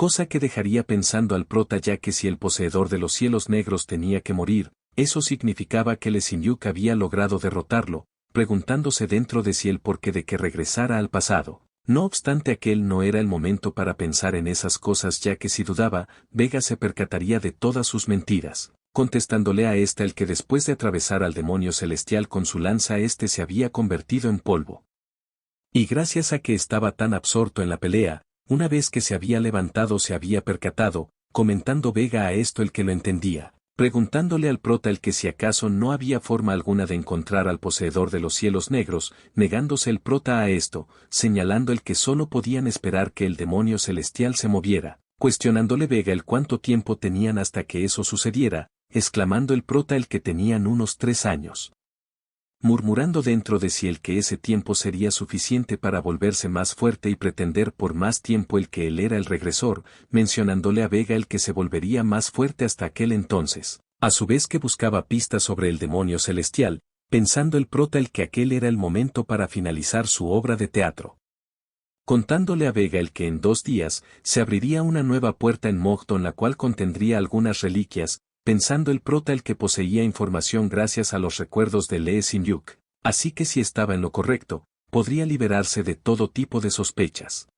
Cosa que dejaría pensando al prota, ya que si el poseedor de los cielos negros tenía que morir, eso significaba que Lee Sin-yuk había logrado derrotarlo, preguntándose dentro de sí el porqué de que regresara al pasado. No obstante, aquel no era el momento para pensar en esas cosas, ya que si dudaba, Vega se percataría de todas sus mentiras, contestándole a esta el que después de atravesar al demonio celestial con su lanza, éste se había convertido en polvo. Y gracias a que estaba tan absorto en la pelea, una vez que se había levantado se había percatado, comentando Vega a esto el que lo entendía, preguntándole al prota el que si acaso no había forma alguna de encontrar al poseedor de los cielos negros, negándose el prota a esto, señalando el que solo podían esperar que el demonio celestial se moviera, cuestionándole Vega el cuánto tiempo tenían hasta que eso sucediera, exclamando el prota el que tenían unos 3 años. Murmurando dentro de sí el que ese tiempo sería suficiente para volverse más fuerte y pretender por más tiempo el que él era el regresor, mencionándole a Vega el que se volvería más fuerte hasta aquel entonces, a su vez que buscaba pistas sobre el demonio celestial, pensando el prota el que aquel era el momento para finalizar su obra de teatro. Contándole a Vega el que en 2 días se abriría una nueva puerta en Mogdon, la cual contendría algunas reliquias, pensando el prota el que poseía información gracias a los recuerdos de Lee Sin-yuk, así que si estaba en lo correcto, podría liberarse de todo tipo de sospechas.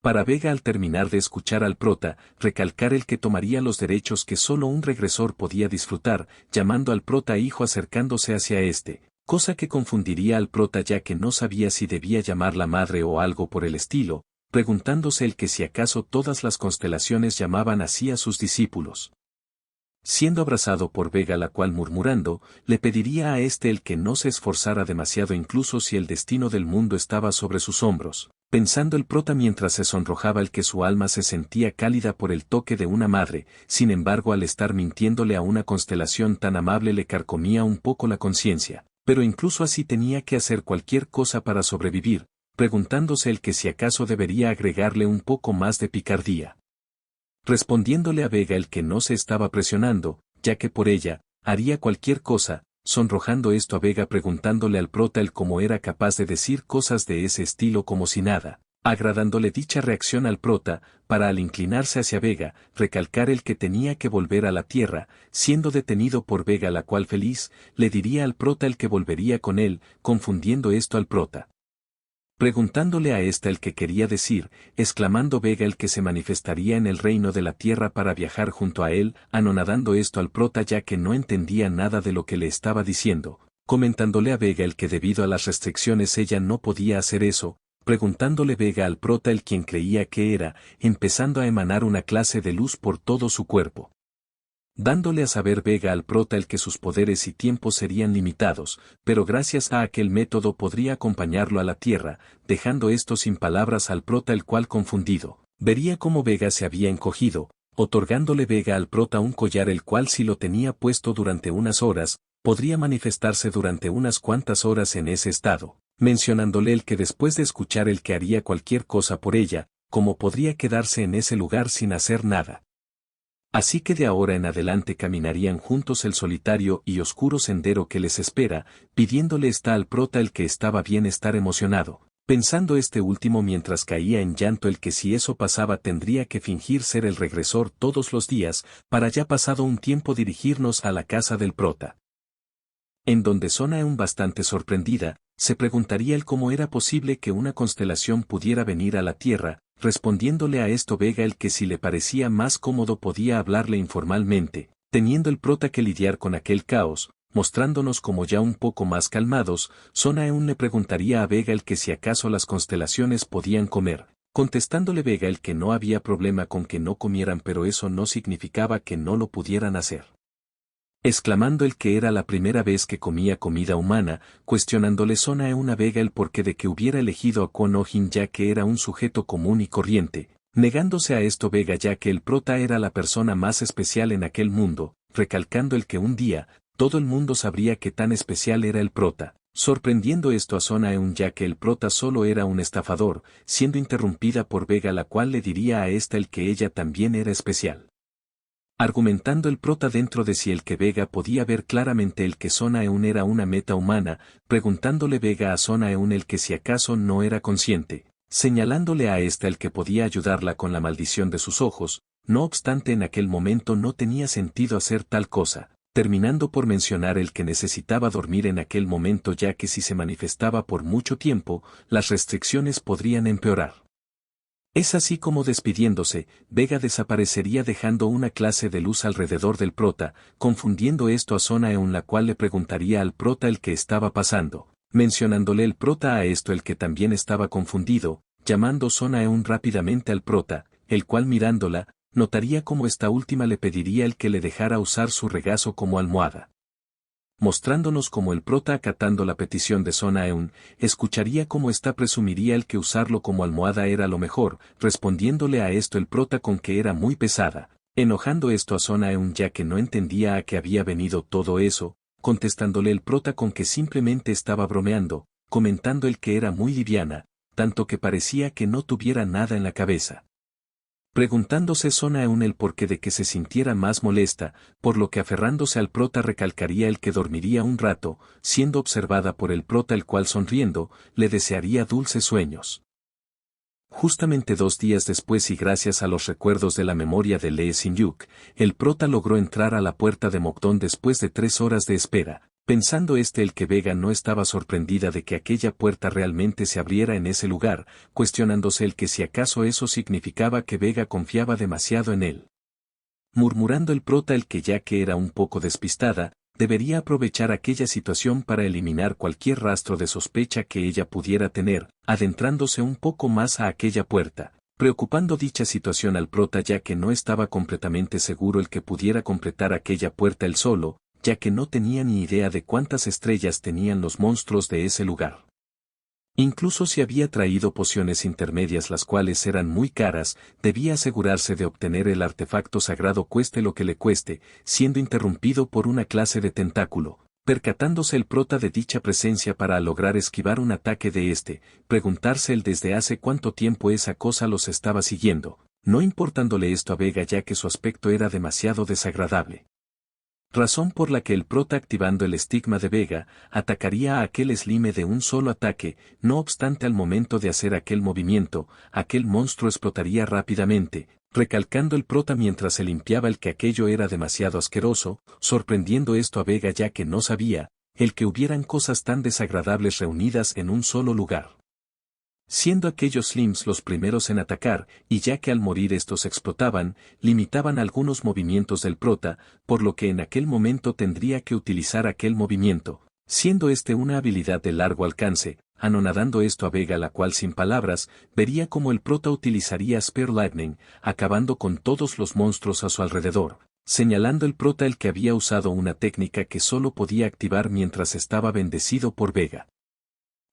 Para Vega, al terminar de escuchar al prota, recalcar el que tomaría los derechos que solo un regresor podía disfrutar, llamando al prota hijo acercándose hacia este, cosa que confundiría al prota ya que no sabía si debía llamarla madre o algo por el estilo, preguntándose el que si acaso todas las constelaciones llamaban así a sus discípulos. Siendo abrazado por Vega, la cual murmurando, le pediría a este el que no se esforzara demasiado incluso si el destino del mundo estaba sobre sus hombros, pensando el prota mientras se sonrojaba el que su alma se sentía cálida por el toque de una madre, sin embargo al estar mintiéndole a una constelación tan amable le carcomía un poco la conciencia, pero incluso así tenía que hacer cualquier cosa para sobrevivir, preguntándose el que si acaso debería agregarle un poco más de picardía. Respondiéndole a Vega el que no se estaba presionando, ya que por ella, haría cualquier cosa, sonrojando esto a Vega preguntándole al prota el cómo era capaz de decir cosas de ese estilo como si nada, agradándole dicha reacción al prota, para al inclinarse hacia Vega, recalcar el que tenía que volver a la tierra, siendo detenido por Vega, la cual feliz, le diría al prota el que volvería con él, confundiendo esto al prota. Preguntándole a esta el que quería decir, exclamando Vega el que se manifestaría en el reino de la tierra para viajar junto a él, anonadando esto al prota ya que no entendía nada de lo que le estaba diciendo, comentándole a Vega el que debido a las restricciones ella no podía hacer eso, preguntándole Vega al prota el quien creía que era, empezando a emanar una clase de luz por todo su cuerpo. Dándole a saber Vega al prota el que sus poderes y tiempos serían limitados, pero gracias a aquel método podría acompañarlo a la tierra, dejando esto sin palabras al prota el cual confundido, vería cómo Vega se había encogido, otorgándole Vega al prota un collar el cual si lo tenía puesto durante unas horas, podría manifestarse durante unas cuantas horas en ese estado, mencionándole el que después de escuchar el que haría cualquier cosa por ella, como podría quedarse en ese lugar sin hacer nada. Así que de ahora en adelante caminarían juntos el solitario y oscuro sendero que les espera, pidiéndole esta al prota el que estaba bien estar emocionado, pensando este último mientras caía en llanto el que si eso pasaba tendría que fingir ser el regresor todos los días, para ya pasado un tiempo dirigirnos a la casa del prota. En donde Sonaeun bastante sorprendida, se preguntaría el cómo era posible que una constelación pudiera venir a la Tierra, respondiéndole a esto Vega el que si le parecía más cómodo podía hablarle informalmente, teniendo el prota que lidiar con aquel caos, mostrándonos como ya un poco más calmados, Sonaeun le preguntaría a Vega el que si acaso las constelaciones podían comer, contestándole Vega el que no había problema con que no comieran pero eso no significaba que no lo pudieran hacer. Exclamando el que era la primera vez que comía comida humana, cuestionándole Sonaeun a Vega el porqué de que hubiera elegido a Kwon Oh-jin ya que era un sujeto común y corriente, negándose a esto Vega ya que el prota era la persona más especial en aquel mundo, recalcando el que un día, todo el mundo sabría que tan especial era el prota, sorprendiendo esto a Sonaeun ya que el prota solo era un estafador, siendo interrumpida por Vega la cual le diría a esta el que ella también era especial. Argumentando el prota dentro de sí el que Vega podía ver claramente el que Sonaeun era una meta humana, preguntándole Vega a Sonaeun el que si acaso no era consciente, señalándole a ésta el que podía ayudarla con la maldición de sus ojos. No obstante, en aquel momento no tenía sentido hacer tal cosa, terminando por mencionar el que necesitaba dormir en aquel momento, ya que si se manifestaba por mucho tiempo, las restricciones podrían empeorar. Es así como, despidiéndose, Vega desaparecería dejando una clase de luz alrededor del prota, confundiendo esto a Sona Eun, la cual le preguntaría al prota el que estaba pasando, mencionándole el prota a esto el que también estaba confundido, llamando Sona Eun rápidamente al prota, el cual mirándola, notaría cómo esta última le pediría el que le dejara usar su regazo como almohada. Mostrándonos cómo el prota, acatando la petición de Sona Eun, escucharía cómo ésta presumiría el que usarlo como almohada era lo mejor, respondiéndole a esto el prota con que era muy pesada, enojando esto a Sona Eun ya que no entendía a qué había venido todo eso, contestándole el prota con que simplemente estaba bromeando, comentando el que era muy liviana, tanto que parecía que no tuviera nada en la cabeza. Preguntándose Sona Eun el porqué de que se sintiera más molesta, por lo que aferrándose al prota recalcaría el que dormiría un rato, siendo observada por el prota, el cual sonriendo, le desearía dulces sueños. Justamente 2 días después, y gracias a los recuerdos de la memoria de Lee Sin-yuk, el prota logró entrar a la puerta de Mokdong después de 3 horas de espera, pensando el que Vega no estaba sorprendida de que aquella puerta realmente se abriera en ese lugar, cuestionándose el que si acaso eso significaba que Vega confiaba demasiado en él. Murmurando el prota el que ya que era un poco despistada, debería aprovechar aquella situación para eliminar cualquier rastro de sospecha que ella pudiera tener, adentrándose un poco más a aquella puerta, preocupando dicha situación al prota ya que no estaba completamente seguro el que pudiera completar aquella puerta él solo, ya que no tenía ni idea de cuántas estrellas tenían los monstruos de ese lugar. Incluso si había traído pociones intermedias las cuales eran muy caras, debía asegurarse de obtener el artefacto sagrado cueste lo que le cueste, siendo interrumpido por una clase de tentáculo, percatándose el prota de dicha presencia para lograr esquivar un ataque de preguntarse el desde hace cuánto tiempo esa cosa los estaba siguiendo, no importándole esto a Vega ya que su aspecto era demasiado desagradable. Razón por la que el prota, activando el estigma de Vega, atacaría a aquel slime de un solo ataque. No obstante, al momento de hacer aquel movimiento, aquel monstruo explotaría rápidamente, recalcando el prota mientras se limpiaba el que aquello era demasiado asqueroso, sorprendiendo esto a Vega ya que no sabía, el que hubieran cosas tan desagradables reunidas en un solo lugar. Siendo aquellos slimes los primeros en atacar, y ya que al morir estos explotaban, limitaban algunos movimientos del prota, por lo que en aquel momento tendría que utilizar aquel movimiento, siendo una habilidad de largo alcance, anonadando esto a Vega, la cual sin palabras, vería cómo el prota utilizaría Spear Lightning, acabando con todos los monstruos a su alrededor, señalando el prota el que había usado una técnica que solo podía activar mientras estaba bendecido por Vega.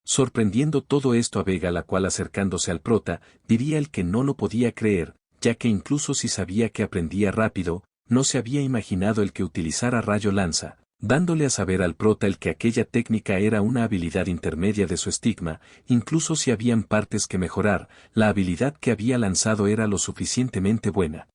Sorprendiendo todo esto a Vega, la cual acercándose al prota, diría el que no lo podía creer, ya que incluso si sabía que aprendía rápido, no se había imaginado el que utilizara rayo lanza, dándole a saber al prota el que aquella técnica era una habilidad intermedia de su estigma, incluso si habían partes que mejorar, la habilidad que había lanzado era lo suficientemente buena.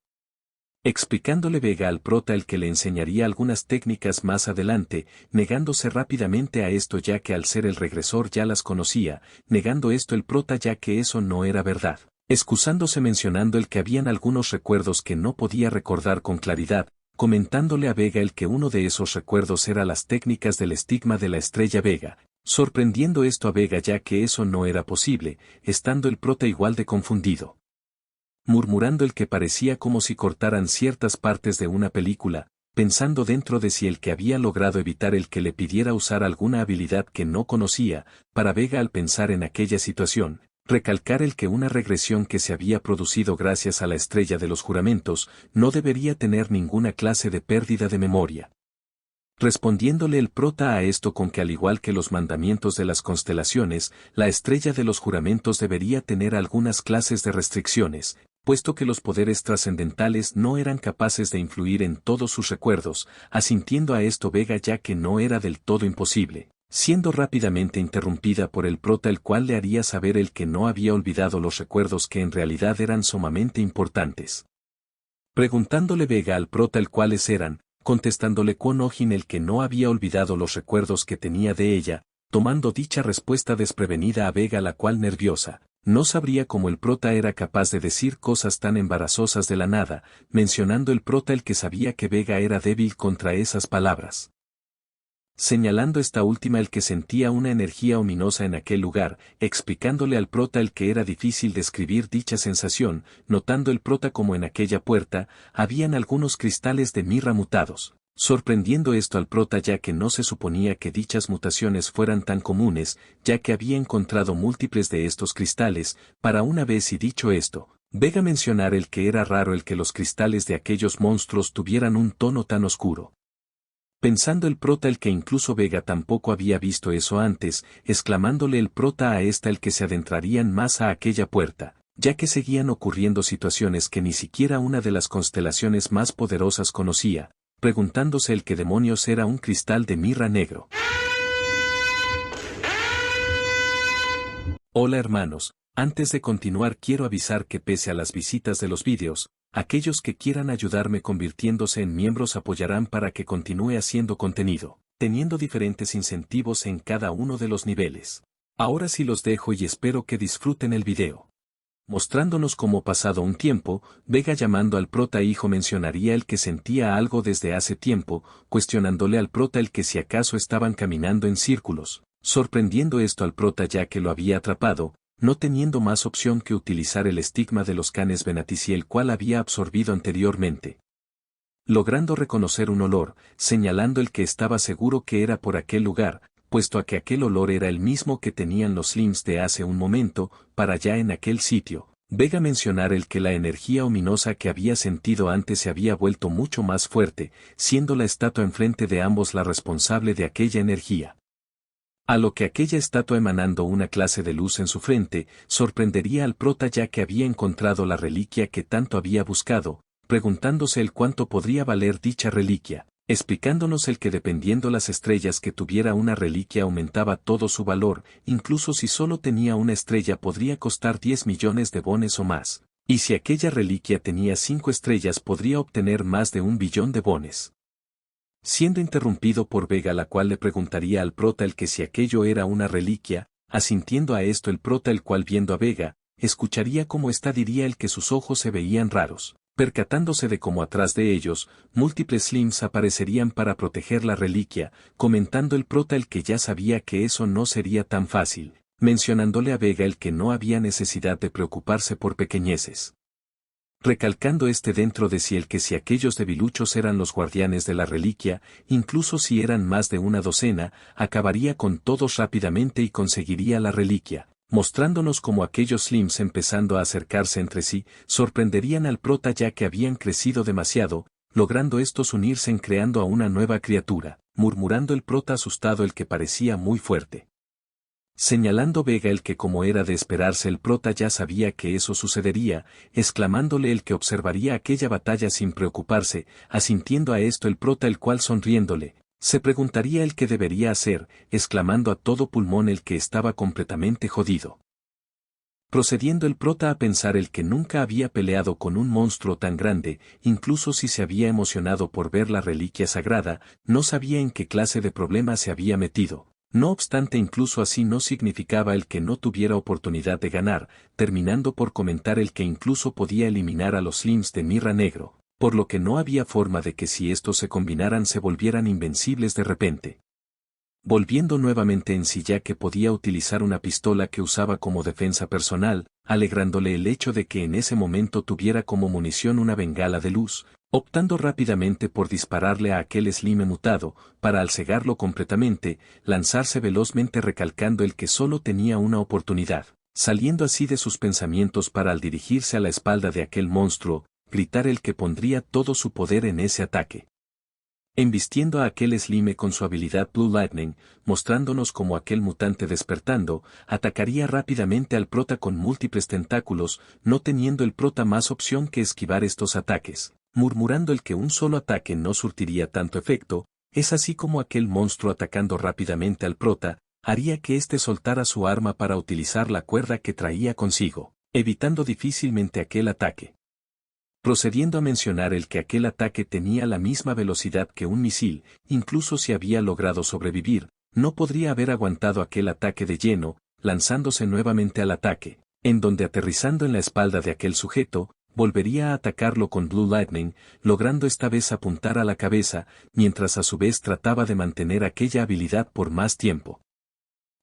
Explicándole Vega al prota el que le enseñaría algunas técnicas más adelante, negándose rápidamente a esto ya que al ser el regresor ya las conocía, negando esto el prota ya que eso no era verdad, excusándose mencionando el que habían algunos recuerdos que no podía recordar con claridad, comentándole a Vega el que uno de esos recuerdos era las técnicas del estigma de la estrella Vega, sorprendiendo esto a Vega ya que eso no era posible, estando el prota igual de confundido. Murmurando el que parecía como si cortaran ciertas partes de una película, pensando dentro de sí el que había logrado evitar el que le pidiera usar alguna habilidad que no conocía, para Vega al pensar en aquella situación, recalcar el que una regresión que se había producido gracias a la estrella de los juramentos, no debería tener ninguna clase de pérdida de memoria. Respondiéndole el prota a esto con que al igual que los mandamientos de las constelaciones, la estrella de los juramentos debería tener algunas clases de restricciones, puesto que los poderes trascendentales no eran capaces de influir en todos sus recuerdos, asintiendo a esto Vega ya que no era del todo imposible, siendo rápidamente interrumpida por el prota el cual le haría saber el que no había olvidado los recuerdos que en realidad eran sumamente importantes. Preguntándole Vega al prota el cuáles eran, contestándole Kwon Oh-jin el que no había olvidado los recuerdos que tenía de ella, tomando dicha respuesta desprevenida a Vega la cual nerviosa, No sabría cómo el prota era capaz de decir cosas tan embarazosas de la nada, mencionando el prota el que sabía que Vega era débil contra esas palabras. Señalando esta última el que sentía una energía ominosa en aquel lugar, explicándole al prota el que era difícil describir dicha sensación, notando el prota como en aquella puerta, habían algunos cristales de mirra mutados. Sorprendiendo esto al prota ya que no se suponía que dichas mutaciones fueran tan comunes, ya que había encontrado múltiples de estos cristales, para una vez y dicho esto, Vega mencionar el que era raro el que los cristales de aquellos monstruos tuvieran un tono tan oscuro. Pensando el prota el que incluso Vega tampoco había visto eso antes, exclamándole el prota a esta el que se adentrarían más a aquella puerta, ya que seguían ocurriendo situaciones que ni siquiera una de las constelaciones más poderosas conocía, preguntándose el que demonios era un cristal de mirra negro. Hola hermanos, antes de continuar quiero avisar que pese a las visitas de los vídeos, aquellos que quieran ayudarme convirtiéndose en miembros apoyarán para que continúe haciendo contenido, teniendo diferentes incentivos en cada uno de los niveles. Ahora sí los dejo y espero que disfruten el video. Mostrándonos cómo pasado un tiempo, Vega llamando al prota hijo mencionaría el que sentía algo desde hace tiempo, cuestionándole al prota el que si acaso estaban caminando en círculos, sorprendiendo esto al prota ya que lo había atrapado, no teniendo más opción que utilizar el estigma de los canes Venatici el cual había absorbido anteriormente. Logrando reconocer un olor, señalando el que estaba seguro que era por aquel lugar, puesto a que aquel olor era el mismo que tenían los Slims de hace un momento, para allá en aquel sitio. Vega mencionar el que la energía ominosa que había sentido antes se había vuelto mucho más fuerte, siendo la estatua enfrente de ambos la responsable de aquella energía. A lo que aquella estatua emanando una clase de luz en su frente, sorprendería al prota ya que había encontrado la reliquia que tanto había buscado, preguntándose el cuánto podría valer dicha reliquia, explicándonos el que dependiendo las estrellas que tuviera una reliquia aumentaba todo su valor, incluso si solo tenía una estrella podría costar 10 millones de bones o más, y si aquella reliquia tenía 5 estrellas podría obtener más de 1 billón de bones. Siendo interrumpido por Vega la cual le preguntaría al prota el que si aquello era una reliquia, asintiendo a esto el prota el cual viendo a Vega, escucharía cómo ésta diría el que sus ojos se veían raros, percatándose de cómo atrás de ellos, múltiples Slims aparecerían para proteger la reliquia, comentando el prota el que ya sabía que eso no sería tan fácil, mencionándole a Vega el que no había necesidad de preocuparse por pequeñeces. Recalcando dentro de sí el que si aquellos debiluchos eran los guardianes de la reliquia, incluso si eran más de una docena, acabaría con todos rápidamente y conseguiría la reliquia, mostrándonos como aquellos Slims empezando a acercarse entre sí, sorprenderían al prota ya que habían crecido demasiado, logrando estos unirse en creando a una nueva criatura, murmurando el prota asustado el que parecía muy fuerte. Señalando Vega el que como era de esperarse el prota ya sabía que eso sucedería, exclamándole el que observaría aquella batalla sin preocuparse, asintiendo a esto el prota el cual sonriéndole, se preguntaría el que debería hacer, exclamando a todo pulmón el que estaba completamente jodido. Procediendo el prota a pensar el que nunca había peleado con un monstruo tan grande, incluso si se había emocionado por ver la reliquia sagrada, no sabía en qué clase de problema se había metido. No obstante incluso así no significaba el que no tuviera oportunidad de ganar, terminando por comentar el que incluso podía eliminar a los Slims de mirra negro, por lo que no había forma de que si estos se combinaran se volvieran invencibles de repente. Volviendo nuevamente en sí ya que podía utilizar una pistola que usaba como defensa personal, alegrándole el hecho de que en ese momento tuviera como munición una bengala de luz, optando rápidamente por dispararle a aquel Slim mutado, para al cegarlo completamente, lanzarse velozmente recalcando el que solo tenía una oportunidad, saliendo así de sus pensamientos para al dirigirse a la espalda de aquel monstruo, gritar el que pondría todo su poder en ese ataque. Embistiendo a aquel Slime con su habilidad Blue Lightning, mostrándonos como aquel mutante despertando, atacaría rápidamente al prota con múltiples tentáculos, no teniendo el prota más opción que esquivar estos ataques, murmurando el que un solo ataque no surtiría tanto efecto, es así como aquel monstruo atacando rápidamente al prota, haría que éste soltara su arma para utilizar la cuerda que traía consigo, evitando difícilmente aquel ataque. Procediendo a mencionar el que aquel ataque tenía la misma velocidad que un misil, incluso si había logrado sobrevivir, no podría haber aguantado aquel ataque de lleno, lanzándose nuevamente al ataque, en donde aterrizando en la espalda de aquel sujeto, volvería a atacarlo con Blue Lightning, logrando esta vez apuntar a la cabeza, mientras a su vez trataba de mantener aquella habilidad por más tiempo.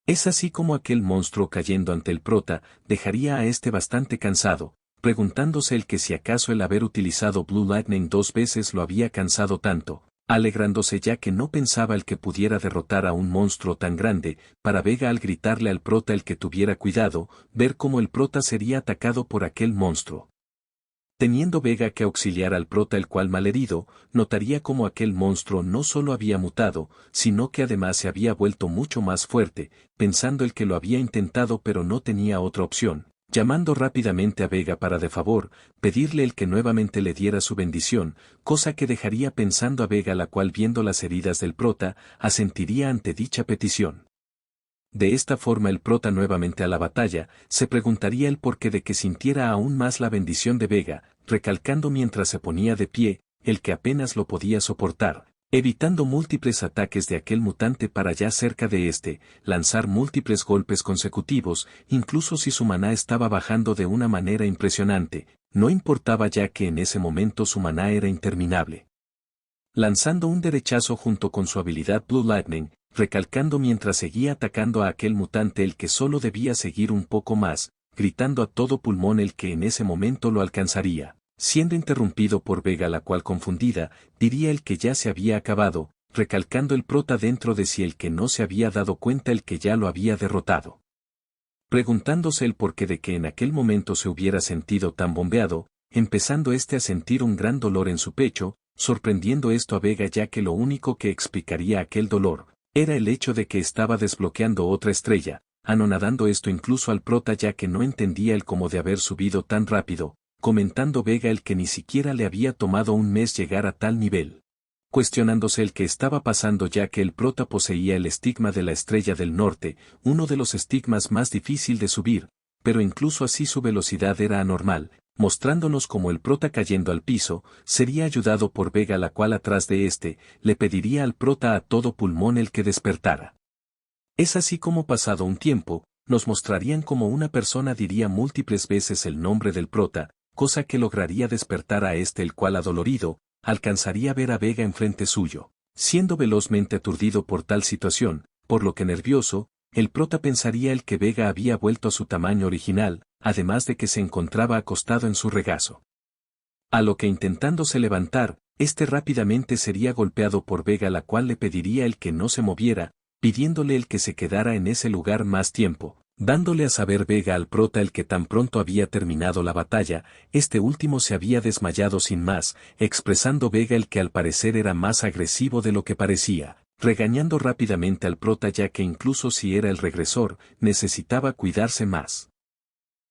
Es así como aquel monstruo cayendo ante el prota, dejaría a este bastante cansado, preguntándose el que si acaso el haber utilizado Blue Lightning 2 veces lo había cansado tanto, alegrándose ya que no pensaba el que pudiera derrotar a un monstruo tan grande, para Vega al gritarle al prota el que tuviera cuidado, ver cómo el prota sería atacado por aquel monstruo. Teniendo Vega que auxiliar al prota el cual malherido, notaría como aquel monstruo no solo había mutado, sino que además se había vuelto mucho más fuerte, pensando el que lo había intentado pero no tenía otra opción, llamando rápidamente a Vega para de favor, pedirle el que nuevamente le diera su bendición, cosa que dejaría pensando a Vega la cual viendo las heridas del prota, asentiría ante dicha petición. De esta forma el prota nuevamente a la batalla, se preguntaría el porqué de que sintiera aún más la bendición de Vega, recalcando mientras se ponía de pie, el que apenas lo podía soportar, evitando múltiples ataques de aquel mutante para ya cerca de este, lanzar múltiples golpes consecutivos, incluso si su maná estaba bajando de una manera impresionante, no importaba ya que en ese momento su maná era interminable. Lanzando un derechazo junto con su habilidad Blue Lightning, recalcando mientras seguía atacando a aquel mutante el que solo debía seguir un poco más, gritando a todo pulmón el que en ese momento lo alcanzaría, siendo interrumpido por Vega la cual confundida, diría el que ya se había acabado, recalcando el prota dentro de sí el que no se había dado cuenta el que ya lo había derrotado. Preguntándose el porqué de que en aquel momento se hubiera sentido tan bombeado, empezando a sentir un gran dolor en su pecho, sorprendiendo esto a Vega ya que lo único que explicaría aquel dolor, era el hecho de que estaba desbloqueando otra estrella, anonadando esto incluso al prota ya que no entendía el cómo de haber subido tan rápido, comentando Vega el que ni siquiera le había tomado un mes llegar a tal nivel. Cuestionándose el que estaba pasando ya que el prota poseía el estigma de la estrella del norte, uno de los estigmas más difícil de subir, pero incluso así su velocidad era anormal, mostrándonos como el prota cayendo al piso, sería ayudado por Vega la cual atrás de le pediría al prota a todo pulmón el que despertara. Es así como pasado un tiempo, nos mostrarían como una persona diría múltiples veces el nombre del prota, cosa que lograría despertar a el cual adolorido, alcanzaría a ver a Vega enfrente suyo, siendo velozmente aturdido por tal situación, por lo que nervioso, el prota pensaría el que Vega había vuelto a su tamaño original, además de que se encontraba acostado en su regazo. A lo que intentándose levantar, rápidamente sería golpeado por Vega la cual le pediría el que no se moviera, pidiéndole el que se quedara en ese lugar más tiempo, dándole a saber Vega al prota el que tan pronto había terminado la batalla, último se había desmayado sin más, expresando Vega el que al parecer era más agresivo de lo que parecía, regañando rápidamente al prota ya que incluso si era el regresor, necesitaba cuidarse más.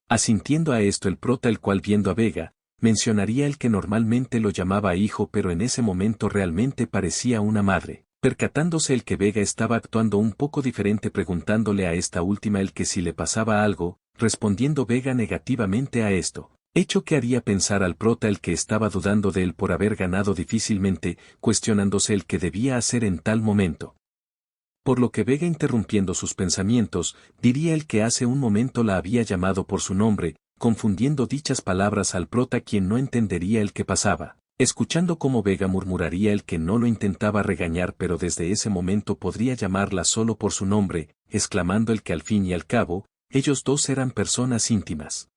Asintiendo a esto el prota el cual viendo a Vega, mencionaría el que normalmente lo llamaba hijo pero en ese momento realmente parecía una madre, percatándose el que Vega estaba actuando un poco diferente preguntándole a esta última el que si le pasaba algo, respondiendo Vega negativamente a esto, hecho que haría pensar al prota el que estaba dudando de él por haber ganado difícilmente, cuestionándose el que debía hacer en tal momento. Por lo que Vega interrumpiendo sus pensamientos, diría el que hace un momento la había llamado por su nombre, confundiendo dichas palabras al prota quien no entendería el que pasaba, escuchando cómo Vega murmuraría el que no lo intentaba regañar pero desde ese momento podría llamarla solo por su nombre, exclamando el que al fin y al cabo, ellos dos eran personas íntimas.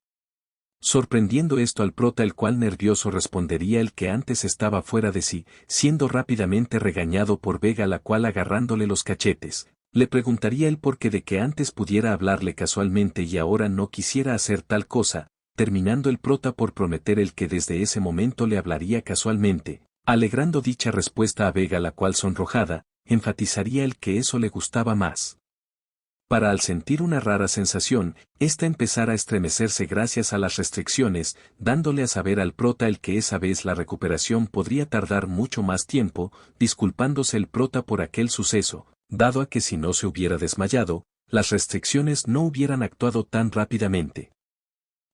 Sorprendiendo esto al prota el cual nervioso respondería el que antes estaba fuera de sí, siendo rápidamente regañado por Vega la cual agarrándole los cachetes, le preguntaría el porqué de que antes pudiera hablarle casualmente y ahora no quisiera hacer tal cosa, terminando el prota por prometer el que desde ese momento le hablaría casualmente, alegrando dicha respuesta a Vega la cual sonrojada, enfatizaría el que eso le gustaba más. Para al sentir una rara sensación, empezara a estremecerse gracias a las restricciones, dándole a saber al prota el que esa vez la recuperación podría tardar mucho más tiempo, disculpándose el prota por aquel suceso, dado a que si no se hubiera desmayado, las restricciones no hubieran actuado tan rápidamente.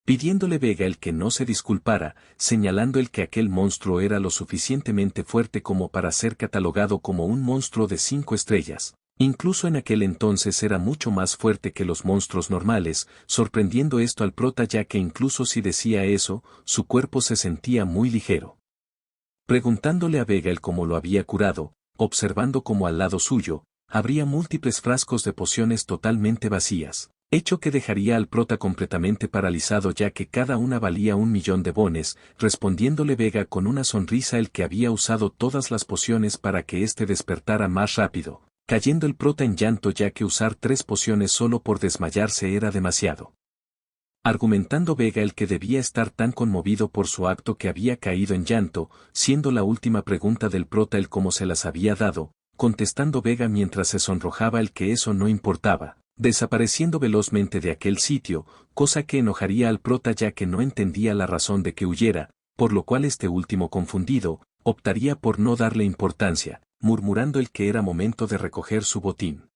Pidiéndole Vega el que no se disculpara, señalando el que aquel monstruo era lo suficientemente fuerte como para ser catalogado como un monstruo de 5 estrellas. Incluso en aquel entonces era mucho más fuerte que los monstruos normales, sorprendiendo esto al prota ya que incluso si decía eso, su cuerpo se sentía muy ligero. Preguntándole a Vega el cómo lo había curado, observando cómo al lado suyo, habría múltiples frascos de pociones totalmente vacías, hecho que dejaría al prota completamente paralizado ya que cada una valía 1.000.000 de bones, respondiéndole Vega con una sonrisa el que había usado todas las pociones para que éste despertara más rápido, cayendo el prota en llanto ya que usar 3 pociones solo por desmayarse era demasiado. Argumentando Vega el que debía estar tan conmovido por su acto que había caído en llanto, siendo la última pregunta del prota el cómo se las había dado, contestando Vega mientras se sonrojaba el que eso no importaba, desapareciendo velozmente de aquel sitio, cosa que enojaría al prota ya que no entendía la razón de que huyera, por lo cual este último confundido, optaría por no darle importancia, murmurando el que era momento de recoger su botín.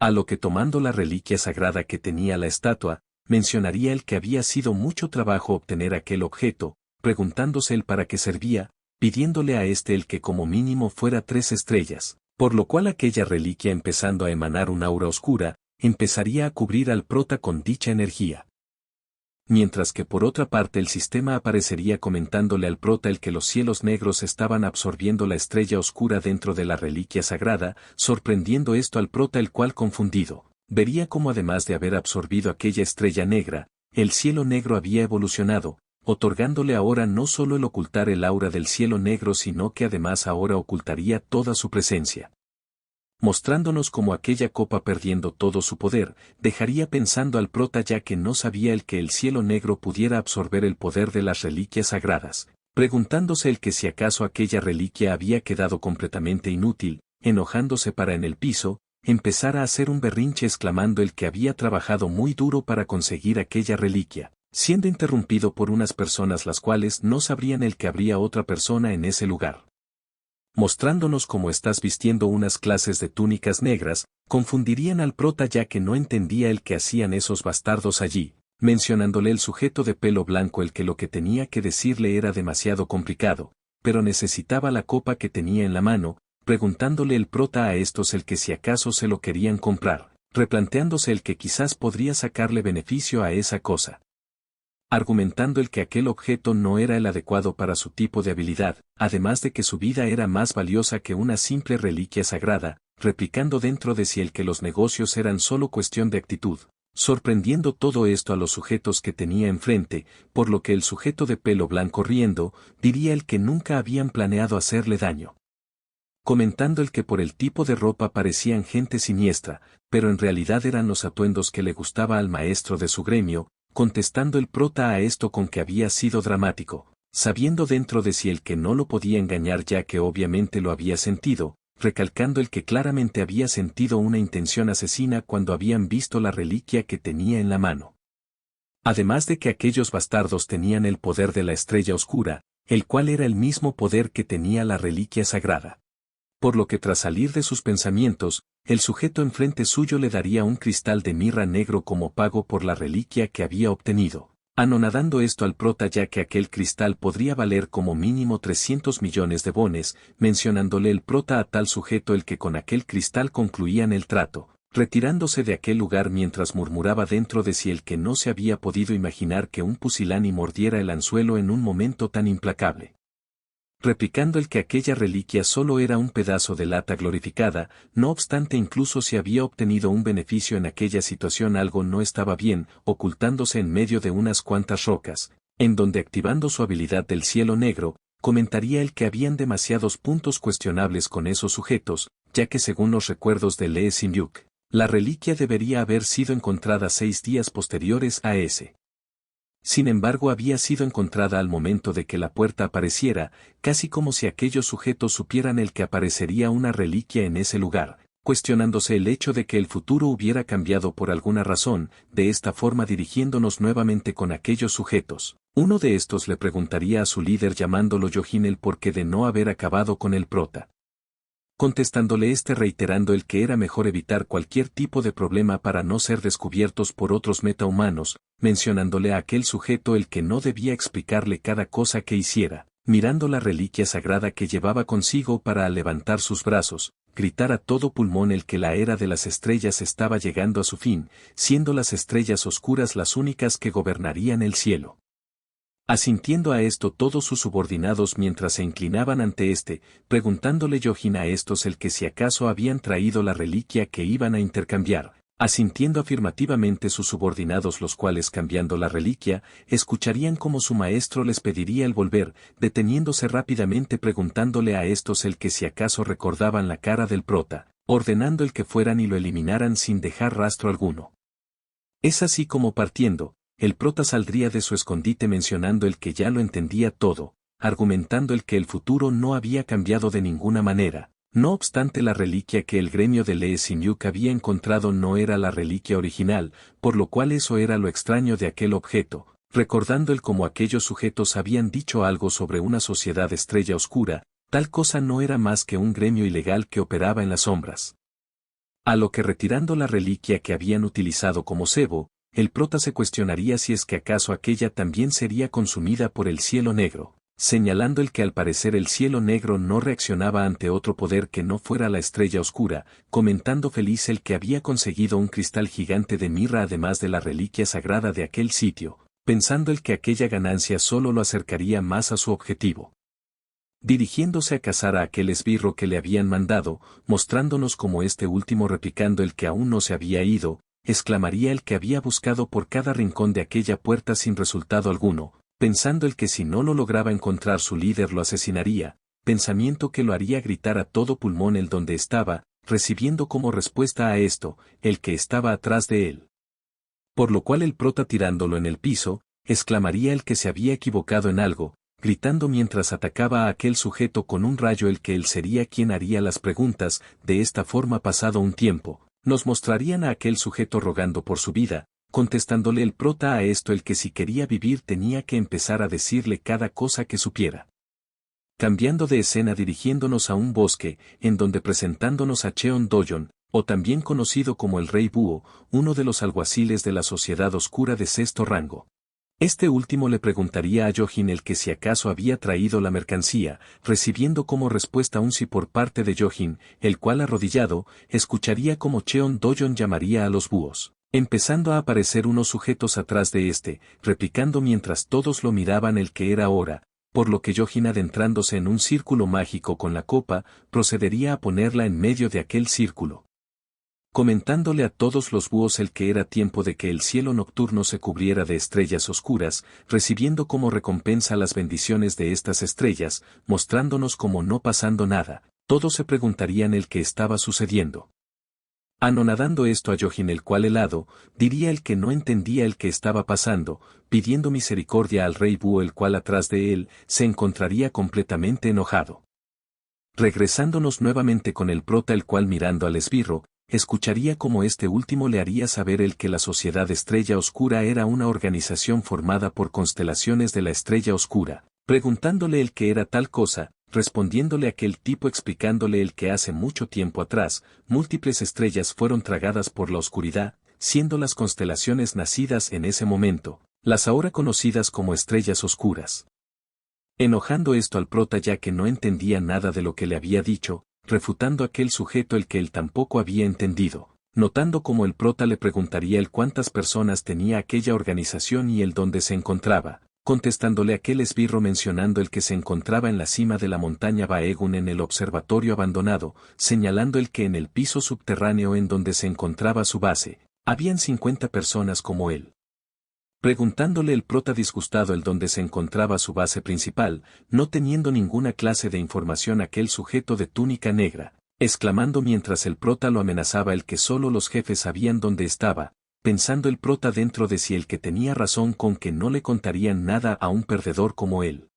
A lo que tomando la reliquia sagrada que tenía la estatua, mencionaría el que había sido mucho trabajo obtener aquel objeto, preguntándose el para qué servía, pidiéndole a este el que como mínimo fuera 3 estrellas, por lo cual aquella reliquia empezando a emanar un aura oscura, empezaría a cubrir al prota con dicha energía. Mientras que por otra parte el sistema aparecería comentándole al prota el que los cielos negros estaban absorbiendo la estrella oscura dentro de la reliquia sagrada, sorprendiendo esto al prota el cual confundido, vería como además de haber absorbido aquella estrella negra, el cielo negro había evolucionado, otorgándole ahora no solo el ocultar el aura del cielo negro sino que además ahora ocultaría toda su presencia. Mostrándonos como aquella copa perdiendo todo su poder, dejaría pensando al prota ya que no sabía el que el cielo negro pudiera absorber el poder de las reliquias sagradas, preguntándose el que si acaso aquella reliquia había quedado completamente inútil, enojándose para en el piso, empezara a hacer un berrinche exclamando el que había trabajado muy duro para conseguir aquella reliquia, siendo interrumpido por unas personas las cuales no sabrían el que habría otra persona en ese lugar. Mostrándonos cómo estás vistiendo unas clases de túnicas negras, confundirían al prota ya que no entendía el que hacían esos bastardos allí, mencionándole el sujeto de pelo blanco el que lo que tenía que decirle era demasiado complicado, pero necesitaba la copa que tenía en la mano, preguntándole el prota a estos el que si acaso se lo querían comprar, replanteándose el que quizás podría sacarle beneficio a esa cosa. Argumentando el que aquel objeto no era el adecuado para su tipo de habilidad, además de que su vida era más valiosa que una simple reliquia sagrada, replicando dentro de sí el que los negocios eran solo cuestión de actitud, sorprendiendo todo esto a los sujetos que tenía enfrente, por lo que el sujeto de pelo blanco riendo, diría el que nunca habían planeado hacerle daño. Comentando el que por el tipo de ropa parecían gente siniestra, pero en realidad eran los atuendos que le gustaba al maestro de su gremio, contestando el prota a esto con que había sido dramático, sabiendo dentro de sí el que no lo podía engañar ya que obviamente lo había sentido, recalcando el que claramente había sentido una intención asesina cuando habían visto la reliquia que tenía en la mano. Además de que aquellos bastardos tenían el poder de la estrella oscura, el cual era el mismo poder que tenía la reliquia sagrada. Por lo que tras salir de sus pensamientos, el sujeto enfrente suyo le daría un cristal de mirra negro como pago por la reliquia que había obtenido, anonadando esto al prota ya que aquel cristal podría valer como mínimo 300 millones de bones, mencionándole el prota a tal sujeto el que con aquel cristal concluían el trato, retirándose de aquel lugar mientras murmuraba dentro de sí el que no se había podido imaginar que un pusilánime mordiera el anzuelo en un momento tan implacable. Replicando el que aquella reliquia solo era un pedazo de lata glorificada, no obstante incluso si había obtenido un beneficio en aquella situación algo no estaba bien, ocultándose en medio de unas cuantas rocas, en donde activando su habilidad del cielo negro, comentaría el que habían demasiados puntos cuestionables con esos sujetos, ya que según los recuerdos de Lee Sin-yuk, la reliquia debería haber sido encontrada 6 días posteriores a ese. Sin embargo había sido encontrada al momento de que la puerta apareciera, casi como si aquellos sujetos supieran el que aparecería una reliquia en ese lugar, cuestionándose el hecho de que el futuro hubiera cambiado por alguna razón, de esta forma dirigiéndonos nuevamente con aquellos sujetos. Uno de estos le preguntaría a su líder llamándolo Yohin el porqué de no haber acabado con el prota. Contestándole reiterando el que era mejor evitar cualquier tipo de problema para no ser descubiertos por otros metahumanos, mencionándole a aquel sujeto el que no debía explicarle cada cosa que hiciera, mirando la reliquia sagrada que llevaba consigo para al levantar sus brazos, gritar a todo pulmón el que la era de las estrellas estaba llegando a su fin, siendo las estrellas oscuras las únicas que gobernarían el cielo. Asintiendo a esto todos sus subordinados mientras se inclinaban ante éste, preguntándole Yohin a estos el que si acaso habían traído la reliquia que iban a intercambiar, asintiendo afirmativamente sus subordinados los cuales cambiando la reliquia, escucharían como su maestro les pediría el volver, deteniéndose rápidamente preguntándole a estos el que si acaso recordaban la cara del prota, ordenando el que fueran y lo eliminaran sin dejar rastro alguno. Es así como partiendo, el prota saldría de su escondite mencionando el que ya lo entendía todo, argumentando el que el futuro no había cambiado de ninguna manera. No obstante, la reliquia que el gremio de Lee Sin-yuk había encontrado no era la reliquia original, por lo cual eso era lo extraño de aquel objeto, recordando el cómo aquellos sujetos habían dicho algo sobre una sociedad estrella oscura, tal cosa no era más que un gremio ilegal que operaba en las sombras. A lo que retirando la reliquia que habían utilizado como cebo, el prota se cuestionaría si es que acaso aquella también sería consumida por el cielo negro, señalando el que al parecer el cielo negro no reaccionaba ante otro poder que no fuera la estrella oscura, comentando feliz el que había conseguido un cristal gigante de mirra además de la reliquia sagrada de aquel sitio, pensando el que aquella ganancia solo lo acercaría más a su objetivo. Dirigiéndose a cazar a aquel esbirro que le habían mandado, mostrándonos como este último replicando el que aún no se había ido, exclamaría el que había buscado por cada rincón de aquella puerta sin resultado alguno, pensando el que si no lo lograba encontrar su líder lo asesinaría, pensamiento que lo haría gritar a todo pulmón el donde estaba, recibiendo como respuesta a esto, el que estaba atrás de él. Por lo cual el prota tirándolo en el piso, exclamaría el que se había equivocado en algo, gritando mientras atacaba a aquel sujeto con un rayo el que él sería quien haría las preguntas, de esta forma pasado un tiempo. Nos mostrarían a aquel sujeto rogando por su vida, contestándole el prota a esto el que si quería vivir tenía que empezar a decirle cada cosa que supiera. Cambiando de escena dirigiéndonos a un bosque, en donde presentándonos a Cheon Doyon, o también conocido como el Rey Búho, uno de los alguaciles de la sociedad oscura de sexto rango. Este último le preguntaría a Yohin el que si acaso había traído la mercancía, recibiendo como respuesta un sí por parte de Yohin, el cual arrodillado, escucharía como Cheon Doyon llamaría a los búhos, empezando a aparecer unos sujetos atrás de este, replicando mientras todos lo miraban el que era ahora, por lo que Yohin adentrándose en un círculo mágico con la copa, procedería a ponerla en medio de aquel círculo, comentándole a todos los búhos el que era tiempo de que el cielo nocturno se cubriera de estrellas oscuras, recibiendo como recompensa las bendiciones de estas estrellas, mostrándonos como no pasando nada, todos se preguntarían el que estaba sucediendo. Anonadando esto a Yohin el cual helado, diría el que no entendía el que estaba pasando, pidiendo misericordia al rey búho el cual atrás de él se encontraría completamente enojado. Regresándonos nuevamente con el prota el cual mirando al esbirro, escucharía como este último le haría saber el que la Sociedad Estrella Oscura era una organización formada por constelaciones de la Estrella Oscura, preguntándole el que era tal cosa, respondiéndole aquel tipo explicándole el que hace mucho tiempo atrás, múltiples estrellas fueron tragadas por la oscuridad, siendo las constelaciones nacidas en ese momento, las ahora conocidas como estrellas oscuras. Enojando esto al prota ya que no entendía nada de lo que le había dicho, refutando aquel sujeto el que él tampoco había entendido, notando como el prota le preguntaría el cuántas personas tenía aquella organización y el dónde se encontraba, contestándole aquel esbirro mencionando el que se encontraba en la cima de la montaña Baegun en el observatorio abandonado, señalando el que en el piso subterráneo en donde se encontraba su base, habían 50 personas como él. Preguntándole el prota disgustado el donde se encontraba su base principal, no teniendo ninguna clase de información aquel sujeto de túnica negra, exclamando mientras el prota lo amenazaba el que solo los jefes sabían dónde estaba, pensando el prota dentro de sí el que tenía razón con que no le contarían nada a un perdedor como él.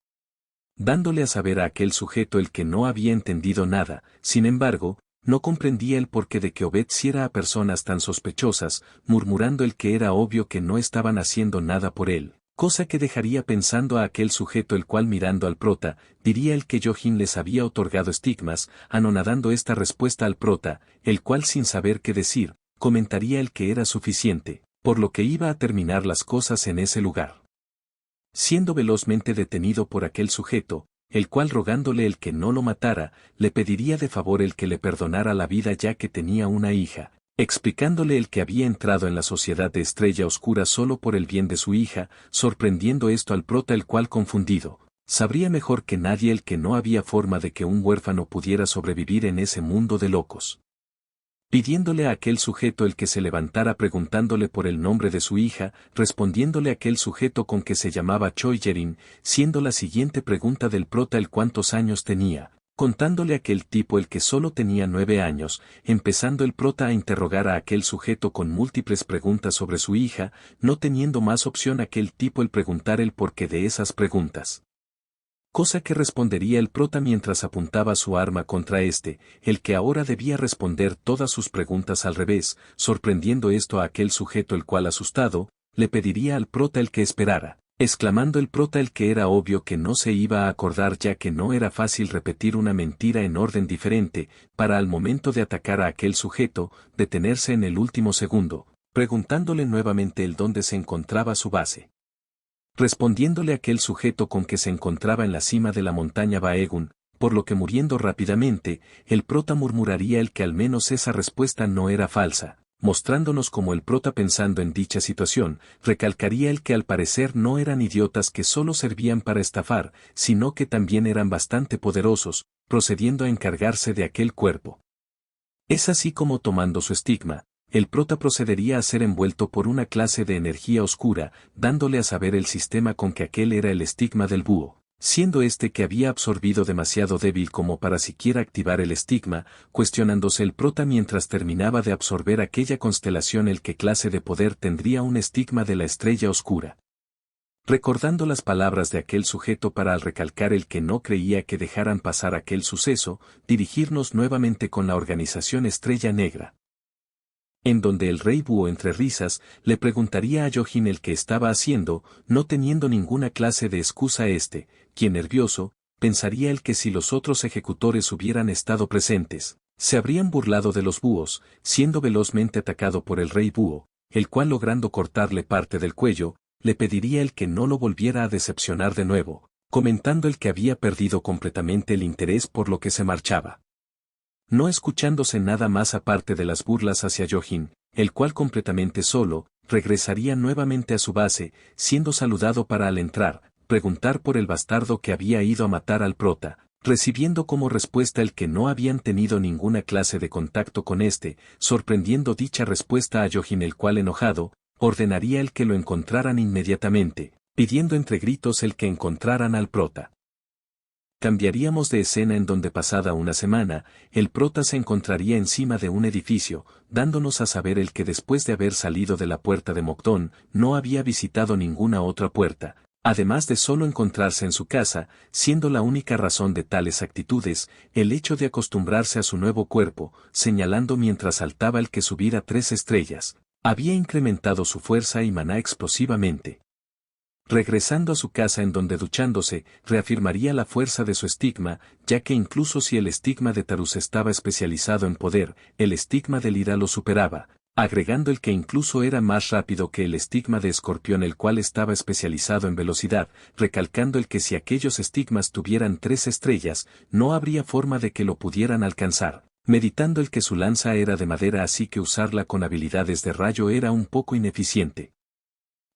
Dándole a saber a aquel sujeto el que no había entendido nada, sin embargo, no comprendía el porqué de que obedeciera a personas tan sospechosas, murmurando el que era obvio que no estaban haciendo nada por él, cosa que dejaría pensando a aquel sujeto el cual mirando al prota, diría el que Yohin les había otorgado estigmas, anonadando esta respuesta al prota, el cual sin saber qué decir, comentaría el que era suficiente, por lo que iba a terminar las cosas en ese lugar. Siendo velozmente detenido por aquel sujeto, el cual rogándole el que no lo matara, le pediría de favor el que le perdonara la vida ya que tenía una hija, explicándole el que había entrado en la sociedad de Estrella Oscura solo por el bien de su hija, sorprendiendo esto al prota el cual confundido, sabría mejor que nadie el que no había forma de que un huérfano pudiera sobrevivir en ese mundo de locos. Pidiéndole a aquel sujeto el que se levantara preguntándole por el nombre de su hija, respondiéndole aquel sujeto con que se llamaba Choyerin, siendo la siguiente pregunta del prota el cuántos años tenía, contándole aquel tipo el que solo tenía 9 años, empezando el prota a interrogar a aquel sujeto con múltiples preguntas sobre su hija, no teniendo más opción aquel tipo el preguntar el porqué de esas preguntas. Cosa que respondería el prota mientras apuntaba su arma contra el que ahora debía responder todas sus preguntas al revés, sorprendiendo esto a aquel sujeto el cual asustado, le pediría al prota el que esperara, exclamando el prota el que era obvio que no se iba a acordar ya que no era fácil repetir una mentira en orden diferente, para al momento de atacar a aquel sujeto, detenerse en el último segundo, preguntándole nuevamente el dónde se encontraba su base. Respondiéndole aquel sujeto con que se encontraba en la cima de la montaña Baegun, por lo que muriendo rápidamente, el prota murmuraría el que al menos esa respuesta no era falsa, mostrándonos como el prota pensando en dicha situación, recalcaría el que al parecer no eran idiotas que solo servían para estafar, sino que también eran bastante poderosos, procediendo a encargarse de aquel cuerpo. Es así como tomando su estigma, el prota procedería a ser envuelto por una clase de energía oscura, dándole a saber el sistema con que aquel era el estigma del búho, siendo que había absorbido demasiado débil como para siquiera activar el estigma, cuestionándose el prota mientras terminaba de absorber aquella constelación el qué clase de poder tendría un estigma de la estrella oscura. Recordando las palabras de aquel sujeto para al recalcar el que no creía que dejaran pasar aquel suceso, dirigirnos nuevamente con la organización Estrella Negra. En donde el rey búho entre risas, le preguntaría a Yohin el que estaba haciendo, no teniendo ninguna clase de excusa quien nervioso, pensaría el que si los otros ejecutores hubieran estado presentes, se habrían burlado de los búhos, siendo velozmente atacado por el rey búho, el cual logrando cortarle parte del cuello, le pediría el que no lo volviera a decepcionar de nuevo, comentando el que había perdido completamente el interés por lo que se marchaba. No escuchándose nada más aparte de las burlas hacia Yohin, el cual completamente solo, regresaría nuevamente a su base, siendo saludado para al entrar, preguntar por el bastardo que había ido a matar al prota, recibiendo como respuesta el que no habían tenido ninguna clase de contacto con sorprendiendo dicha respuesta a Yohin el cual enojado, ordenaría el que lo encontraran inmediatamente, pidiendo entre gritos el que encontraran al prota. Cambiaríamos de escena en donde pasada una semana, el prota se encontraría encima de un edificio, dándonos a saber el que después de haber salido de la puerta de Mokdon, no había visitado ninguna otra puerta, además de solo encontrarse en su casa, siendo la única razón de tales actitudes, el hecho de acostumbrarse a su nuevo cuerpo, señalando mientras saltaba el que subir a 3 estrellas, había incrementado su fuerza y maná explosivamente. Regresando a su casa en donde duchándose, reafirmaría la fuerza de su estigma, ya que incluso si el estigma de Tarus estaba especializado en poder, el estigma de Lira lo superaba, agregando el que incluso era más rápido que el estigma de Escorpión el cual estaba especializado en velocidad, recalcando el que si aquellos estigmas tuvieran 3 estrellas, no habría forma de que lo pudieran alcanzar, meditando el que su lanza era de madera así que usarla con habilidades de rayo era un poco ineficiente.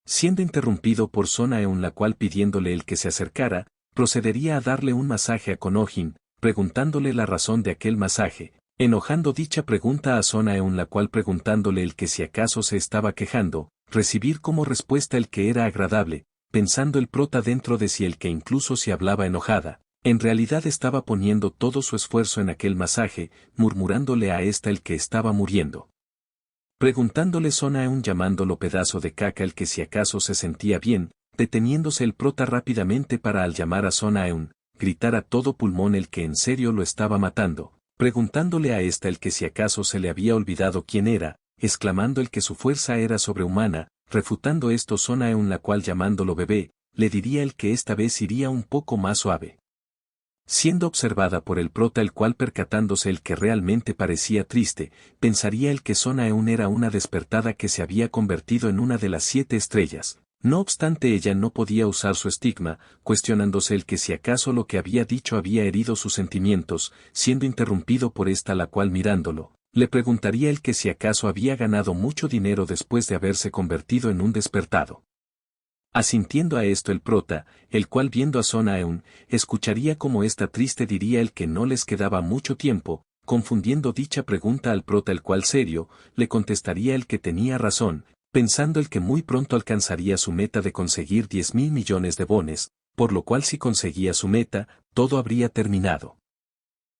Siendo interrumpido por Sona Eun la cual pidiéndole el que se acercara, procedería a darle un masaje a Konohin, preguntándole la razón de aquel masaje, enojando dicha pregunta a Sona Eun la cual preguntándole el que si acaso se estaba quejando, recibir como respuesta el que era agradable, pensando el prota dentro de sí el que incluso si hablaba enojada, en realidad estaba poniendo todo su esfuerzo en aquel masaje, murmurándole a el que estaba muriendo. Preguntándole Sona Eun llamándolo pedazo de caca el que si acaso se sentía bien, deteniéndose el prota rápidamente para al llamar a Sona Eun, gritar a todo pulmón el que en serio lo estaba matando, preguntándole a el que si acaso se le había olvidado quién era, exclamando el que su fuerza era sobrehumana, refutando esto Sona Eun la cual llamándolo bebé, le diría el que esta vez iría un poco más suave. Siendo observada por el prota el cual percatándose el que realmente parecía triste, pensaría el que Sona Eun era una despertada que se había convertido en una de las 7 estrellas, No obstante, ella no podía usar su estigma, cuestionándose el que si acaso lo que había dicho había herido sus sentimientos, siendo interrumpido por esta, la cual mirándolo, le preguntaría el que si acaso había ganado mucho dinero después de haberse convertido en un despertado. Asintiendo a esto el prota, el cual viendo a Son Aeun, escucharía como esta triste diría el que no les quedaba mucho tiempo, confundiendo dicha pregunta al prota, el cual serio, le contestaría el que tenía razón, pensando el que muy pronto alcanzaría su meta de conseguir 10.000 millones de bones, por lo cual si conseguía su meta, todo habría terminado.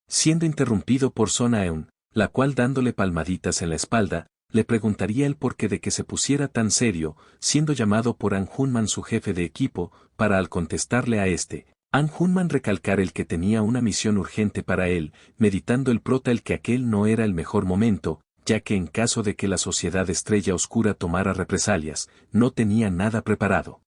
Siendo interrumpido por Son Aeun, la cual dándole palmaditas en la espalda, le preguntaría el porqué de que se pusiera tan serio, siendo llamado por An Hunman su jefe de equipo, para al contestarle a este, An Hunman recalcar el que tenía una misión urgente para él, meditando el prota el que aquel no era el mejor momento, ya que en caso de que la sociedad Estrella Oscura tomara represalias, no tenía nada preparado.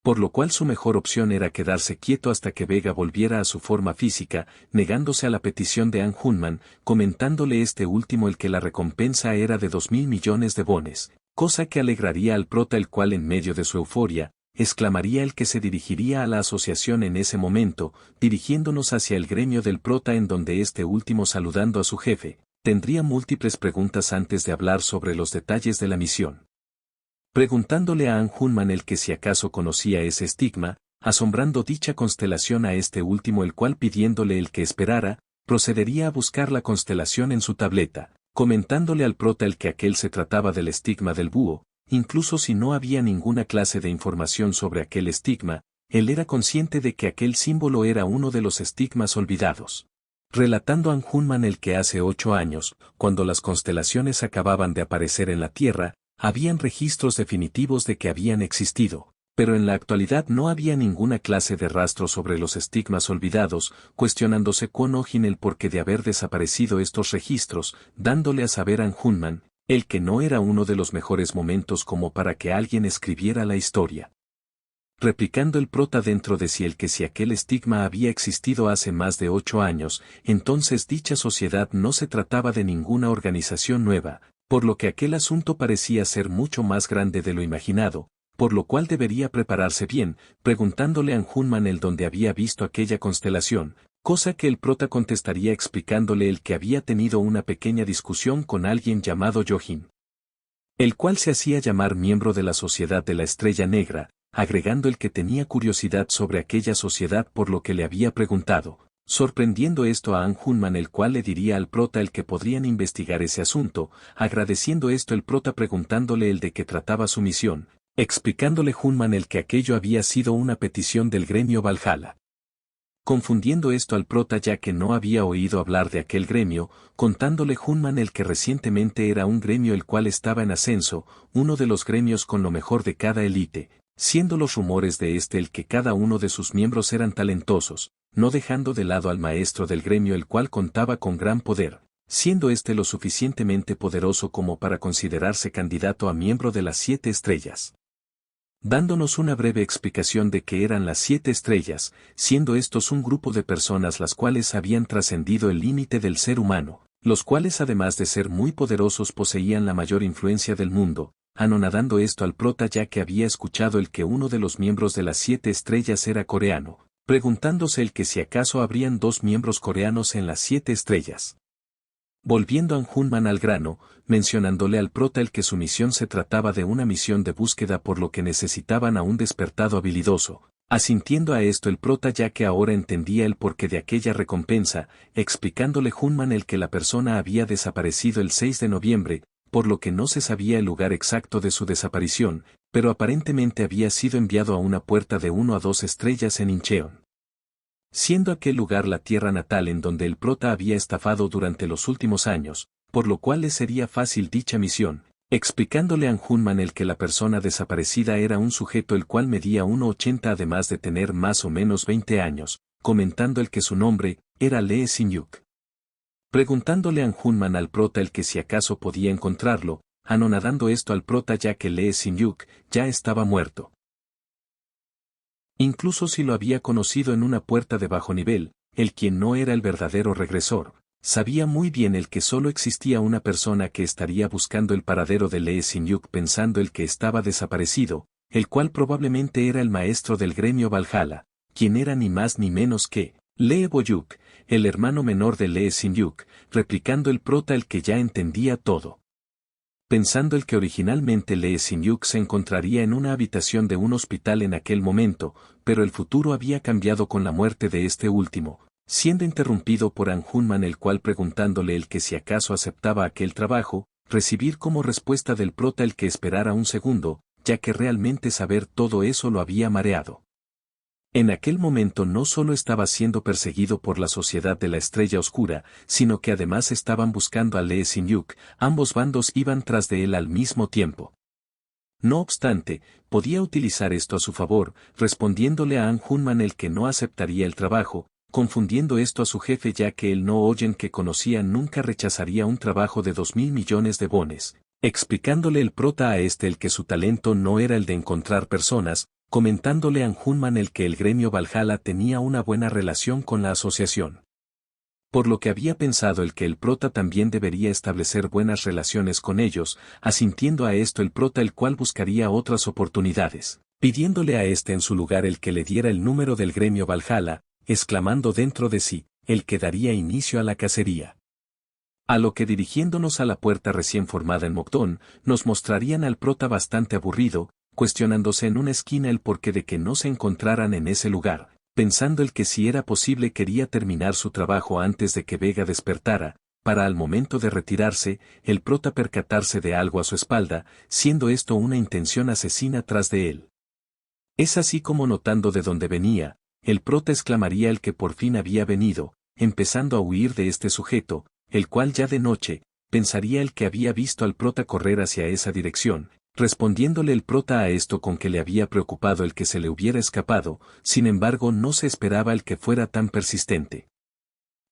Por lo cual su mejor opción era quedarse quieto hasta que Vega volviera a su forma física, negándose a la petición de An Hunman, comentándole este último el que la recompensa era de 2.000 millones de bones, cosa que alegraría al prota, el cual en medio de su euforia, exclamaría el que se dirigiría a la asociación en ese momento, dirigiéndonos hacia el gremio del prota, en donde este último, saludando a su jefe, tendría múltiples preguntas antes de hablar sobre los detalles de la misión. Preguntándole a An Hunman el que si acaso conocía ese estigma, asombrando dicha constelación a este último, el cual pidiéndole el que esperara, procedería a buscar la constelación en su tableta, comentándole al prota el que aquel se trataba del estigma del búho, incluso si no había ninguna clase de información sobre aquel estigma, él era consciente de que aquel símbolo era uno de los estigmas olvidados. Relatando An Hunman el que hace 8 años, cuando las constelaciones acababan de aparecer en la Tierra, habían registros definitivos de que habían existido, pero en la actualidad no había ninguna clase de rastro sobre los estigmas olvidados, cuestionándose Kwon Oh-jin el porqué de haber desaparecido estos registros, dándole a saber a An Hunman, el que no era uno de los mejores momentos como para que alguien escribiera la historia. Replicando el prota dentro de sí el que si aquel estigma había existido hace más de 8 años, entonces dicha sociedad no se trataba de ninguna organización nueva, por lo que aquel asunto parecía ser mucho más grande de lo imaginado, por lo cual debería prepararse bien, preguntándole a An Hunman el dónde había visto aquella constelación, cosa que el prota contestaría explicándole el que había tenido una pequeña discusión con alguien llamado Yohin, el cual se hacía llamar miembro de la Sociedad de la Estrella Negra, agregando el que tenía curiosidad sobre aquella sociedad por lo que le había preguntado, sorprendiendo esto a An Hunman, el cual le diría al prota el que podrían investigar ese asunto, agradeciendo esto el prota preguntándole el de qué trataba su misión, explicándole Hunman el que aquello había sido una petición del gremio Valhalla. Confundiendo esto al prota ya que no había oído hablar de aquel gremio, contándole Hunman el que recientemente era un gremio el cual estaba en ascenso, uno de los gremios con lo mejor de cada élite, siendo los rumores de este el que cada uno de sus miembros eran talentosos, no dejando de lado al maestro del gremio el cual contaba con gran poder, siendo este lo suficientemente poderoso como para considerarse candidato a miembro de las 7 estrellas. Dándonos una breve explicación de qué eran las 7 estrellas, siendo estos un grupo de personas las cuales habían trascendido el límite del ser humano, los cuales además de ser muy poderosos poseían la mayor influencia del mundo, anonadando esto al prota ya que había escuchado el que uno de los miembros de las 7 estrellas era coreano, preguntándose el que si acaso habrían 2 miembros coreanos en las 7 estrellas. Volviendo An Hunman al grano, mencionándole al prota el que su misión se trataba de una misión de búsqueda por lo que necesitaban a un despertado habilidoso, asintiendo a esto el prota ya que ahora entendía el porqué de aquella recompensa, explicándole Hunman el que la persona había desaparecido el 6 de noviembre, por lo que no se sabía el lugar exacto de su desaparición, pero aparentemente había sido enviado a una puerta de 1 a 2 estrellas en Incheon. Siendo aquel lugar la tierra natal en donde el prota había estafado durante los últimos años, por lo cual le sería fácil dicha misión, explicándole a An Hunman el que la persona desaparecida era un sujeto el cual medía 1,80 además de tener más o menos 20 años, comentando el que su nombre era Lee Sin-yuk. Preguntándole a An Hunman al prota el que si acaso podía encontrarlo, anonadando esto al prota ya que Lee Sin-yuk ya estaba muerto. Incluso si lo había conocido en una puerta de bajo nivel, el quien no era el verdadero regresor, sabía muy bien el que solo existía una persona que estaría buscando el paradero de Lee Sin-yuk pensando el que estaba desaparecido, el cual probablemente era el maestro del gremio Valhalla, quien era ni más ni menos que Lee Boyuk, el hermano menor de Lee Sin-yuk, replicando el prota el que ya entendía todo. Pensando el que originalmente Lee Sin-yuk se encontraría en una habitación de un hospital en aquel momento, pero el futuro había cambiado con la muerte de este último, siendo interrumpido por An Hunman, el cual preguntándole el que si acaso aceptaba aquel trabajo, recibir como respuesta del prota el que esperara un segundo, ya que realmente saber todo eso lo había mareado. En aquel momento no solo estaba siendo perseguido por la Sociedad de la Estrella Oscura, sino que además estaban buscando a Lee Sin-yuk, ambos bandos iban tras de él al mismo tiempo. No obstante, podía utilizar esto a su favor, respondiéndole a An Hunman el que no aceptaría el trabajo, confundiendo esto a su jefe, ya que el No Oyen que conocía nunca rechazaría un trabajo de 2.000 millones de bones, explicándole el prota a este el que su talento no era el de encontrar personas, comentándole a An Hunman el que el gremio Valhalla tenía una buena relación con la asociación. Por lo que había pensado el que el prota también debería establecer buenas relaciones con ellos, asintiendo a esto el prota, el cual buscaría otras oportunidades, pidiéndole a este en su lugar el que le diera el número del gremio Valhalla, exclamando dentro de sí, el que daría inicio a la cacería. A lo que dirigiéndonos a la puerta recién formada en Mokdon, nos mostrarían al prota bastante aburrido, cuestionándose en una esquina el porqué de que no se encontraran en ese lugar, pensando el que si era posible quería terminar su trabajo antes de que Vega despertara, para al momento de retirarse, el prota percatarse de algo a su espalda, siendo esto una intención asesina tras de él. Es así como notando de dónde venía, el prota exclamaría el que por fin había venido, empezando a huir de este sujeto, el cual ya de noche, pensaría el que había visto al prota correr hacia esa dirección, respondiéndole el prota a esto con que le había preocupado el que se le hubiera escapado, sin embargo no se esperaba el que fuera tan persistente.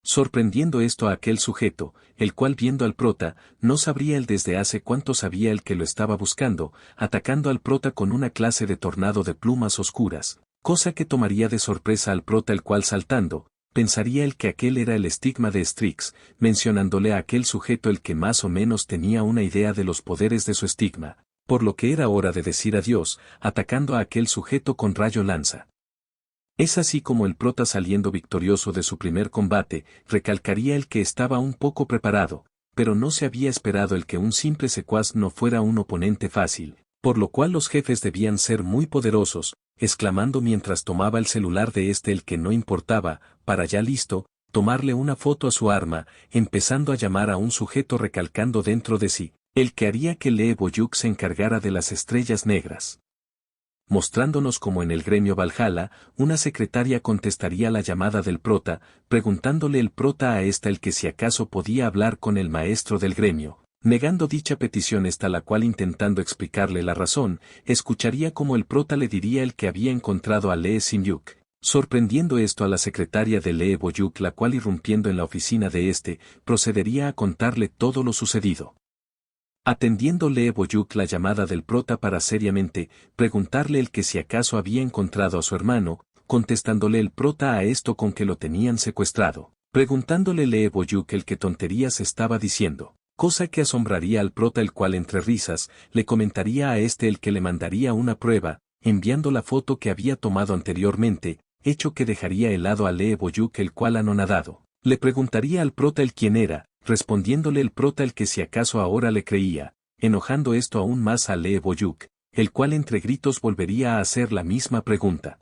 Sorprendiendo esto a aquel sujeto, el cual viendo al prota, no sabría el desde hace cuánto sabía el que lo estaba buscando, atacando al prota con una clase de tornado de plumas oscuras, cosa que tomaría de sorpresa al prota, el cual saltando, pensaría el que aquel era el estigma de Strix, mencionándole a aquel sujeto el que más o menos tenía una idea de los poderes de su estigma, por lo que era hora de decir adiós, atacando a aquel sujeto con rayo lanza. Es así como el prota, saliendo victorioso de su primer combate, recalcaría el que estaba un poco preparado, pero no se había esperado el que un simple secuaz no fuera un oponente fácil, por lo cual los jefes debían ser muy poderosos, exclamando mientras tomaba el celular de este el que no importaba, para ya listo, tomarle una foto a su arma, empezando a llamar a un sujeto recalcando dentro de sí, el que haría que Lee Boyuk se encargara de las estrellas negras. Mostrándonos como en el gremio Valhalla, una secretaria contestaría la llamada del prota, preguntándole el prota a esta el que si acaso podía hablar con el maestro del gremio, negando dicha petición, esta la cual intentando explicarle la razón, escucharía como el prota le diría el que había encontrado a Lee Sin-yuk, sorprendiendo esto a la secretaria de Lee Boyuk, la cual irrumpiendo en la oficina de este, procedería a contarle todo lo sucedido. Atendiendo Lee Boyuk la llamada del prota para seriamente preguntarle el que si acaso había encontrado a su hermano, contestándole el prota a esto con que lo tenían secuestrado, preguntándole Lee Boyuk el que tonterías estaba diciendo, cosa que asombraría al prota, el cual entre risas le comentaría a este el que le mandaría una prueba, enviando la foto que había tomado anteriormente, hecho que dejaría helado a Lee Boyuk, el cual anonadado, le preguntaría al prota el quién era, respondiéndole el prota el que si acaso ahora le creía, enojando esto aún más a Lee Boyuk, el cual entre gritos volvería a hacer la misma pregunta.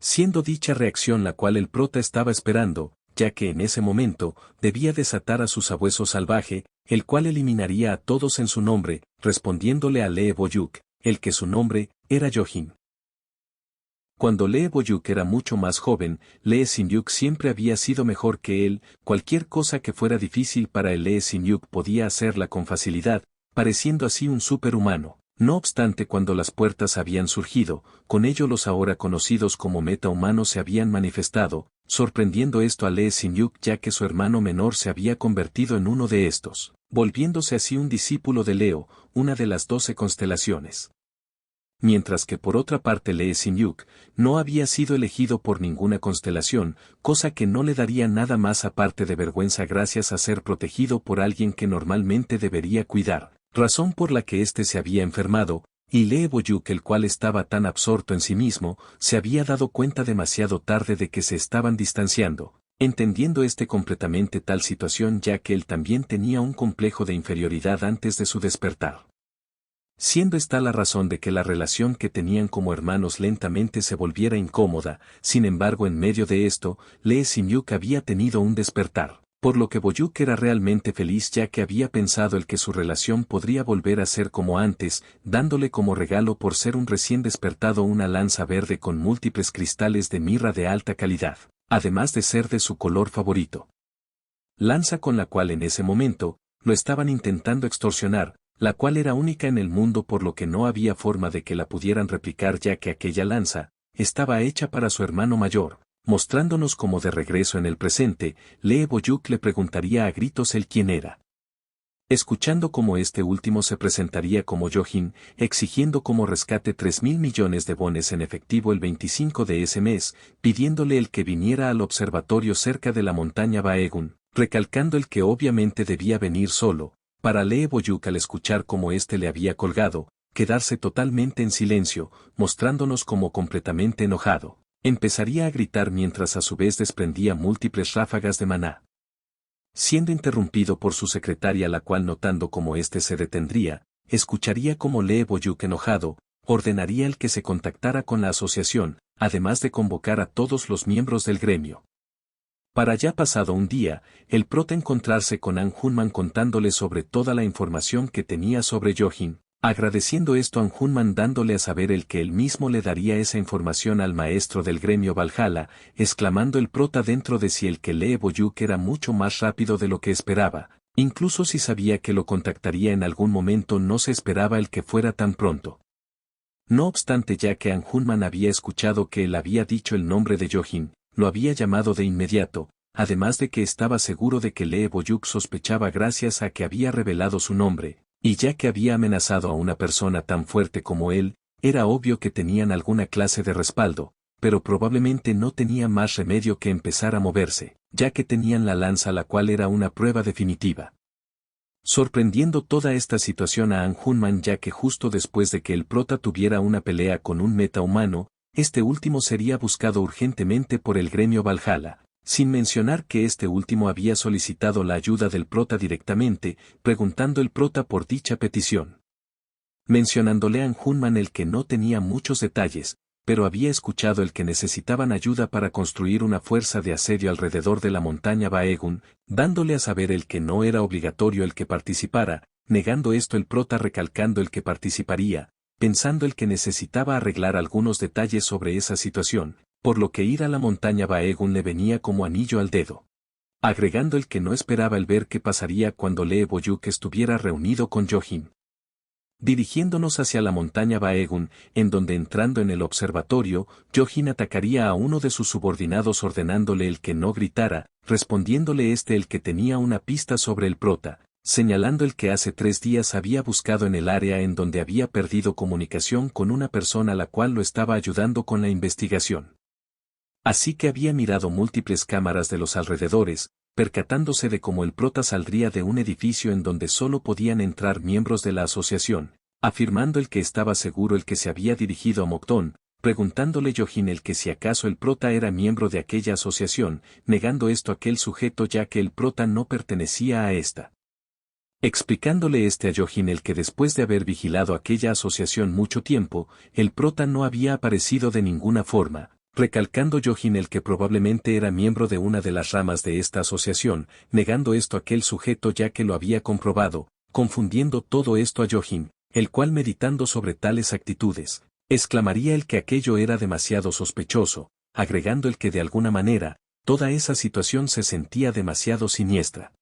Siendo dicha reacción la cual el prota estaba esperando, ya que en ese momento debía desatar a su sabueso salvaje, el cual eliminaría a todos en su nombre, respondiéndole a Lee Boyuk, el que su nombre era Yohin. Cuando Lee Boyuk era mucho más joven, Lee Sin-yuk siempre había sido mejor que él, cualquier cosa que fuera difícil para el Lee Sin-yuk podía hacerla con facilidad, pareciendo así un superhumano. No obstante, cuando las puertas habían surgido, con ello los ahora conocidos como metahumanos se habían manifestado, sorprendiendo esto a Lee Sin-yuk, ya que su hermano menor se había convertido en uno de estos, volviéndose así un discípulo de Leo, una de las 12 constelaciones. Mientras que por otra parte Lee Sin-yuk no había sido elegido por ninguna constelación, cosa que no le daría nada más aparte de vergüenza gracias a ser protegido por alguien que normalmente debería cuidar, razón por la que éste se había enfermado, y Lee Boyuk, el cual estaba tan absorto en sí mismo, se había dado cuenta demasiado tarde de que se estaban distanciando, entendiendo completamente tal situación ya que él también tenía un complejo de inferioridad antes de su despertar. Siendo esta la razón de que la relación que tenían como hermanos lentamente se volviera incómoda, sin embargo en medio de esto, Lee Simyuk había tenido un despertar, por lo que Boyuk era realmente feliz ya que había pensado el que su relación podría volver a ser como antes, dándole como regalo por ser un recién despertado una lanza verde con múltiples cristales de mirra de alta calidad, además de ser de su color favorito. Lanza con la cual en ese momento, lo estaban intentando extorsionar, la cual era única en el mundo por lo que no había forma de que la pudieran replicar ya que aquella lanza, estaba hecha para su hermano mayor, mostrándonos como de regreso en el presente, Lee Boyuk le preguntaría a gritos el quién era. Escuchando como este último se presentaría como Yohin, exigiendo como rescate 3.000 millones de bones en efectivo el 25 de ese mes, pidiéndole el que viniera al observatorio cerca de la montaña Baegun, recalcando el que obviamente debía venir solo, para Lee Boyuk al escuchar cómo le había colgado, quedarse totalmente en silencio, mostrándonos como completamente enojado. Empezaría a gritar mientras a su vez desprendía múltiples ráfagas de maná. Siendo interrumpido por su secretaria la cual notando cómo se detendría, escucharía como Lee Boyuk enojado, ordenaría el que se contactara con la asociación, además de convocar a todos los miembros del gremio. Para ya pasado un día, el prota encontrarse con An Hunman contándole sobre toda la información que tenía sobre Yohin, agradeciendo esto a An Hunman dándole a saber el que él mismo le daría esa información al maestro del gremio Valhalla, exclamando el prota dentro de sí el que Lee Boyuk era mucho más rápido de lo que esperaba, incluso si sabía que lo contactaría en algún momento no se esperaba el que fuera tan pronto. No obstante ya que An Hunman había escuchado que él había dicho el nombre de Yohin, lo había llamado de inmediato, además de que estaba seguro de que Lee Boyuk sospechaba gracias a que había revelado su nombre, y ya que había amenazado a una persona tan fuerte como él, era obvio que tenían alguna clase de respaldo, pero probablemente no tenía más remedio que empezar a moverse, ya que tenían la lanza la cual era una prueba definitiva. Sorprendiendo toda esta situación a An Hunman ya que justo después de que el prota tuviera una pelea con un metahumano, este último sería buscado urgentemente por el gremio Valhalla, sin mencionar que este último había solicitado la ayuda del prota directamente, preguntando el prota por dicha petición. Mencionándole a An Hunman el que no tenía muchos detalles, pero había escuchado el que necesitaban ayuda para construir una fuerza de asedio alrededor de la montaña Baegun, dándole a saber el que no era obligatorio el que participara, negando esto el prota recalcando el que participaría, pensando el que necesitaba arreglar algunos detalles sobre esa situación, por lo que ir a la montaña Baegun le venía como anillo al dedo. Agregando el que no esperaba el ver qué pasaría cuando Lee Boyuk estuviera reunido con Yohin. Dirigiéndonos hacia la montaña Baegun, en donde entrando en el observatorio, Yohin atacaría a uno de sus subordinados ordenándole el que no gritara, respondiéndole el que tenía una pista sobre el prota, señalando el que hace 3 días había buscado en el área en donde había perdido comunicación con una persona la cual lo estaba ayudando con la investigación. Así que había mirado múltiples cámaras de los alrededores, percatándose de cómo el prota saldría de un edificio en donde solo podían entrar miembros de la asociación, afirmando el que estaba seguro el que se había dirigido a Mokton, preguntándole Yohin el que si acaso el prota era miembro de aquella asociación, negando esto aquel sujeto ya que el prota no pertenecía a esta. Explicándole a Yohin el que después de haber vigilado aquella asociación mucho tiempo, el prota no había aparecido de ninguna forma, recalcando Yohin el que probablemente era miembro de una de las ramas de esta asociación, negando esto aquel sujeto ya que lo había comprobado, confundiendo todo esto a Yohin, el cual meditando sobre tales actitudes, exclamaría el que aquello era demasiado sospechoso, agregando el que de alguna manera, toda esa situación se sentía demasiado siniestra.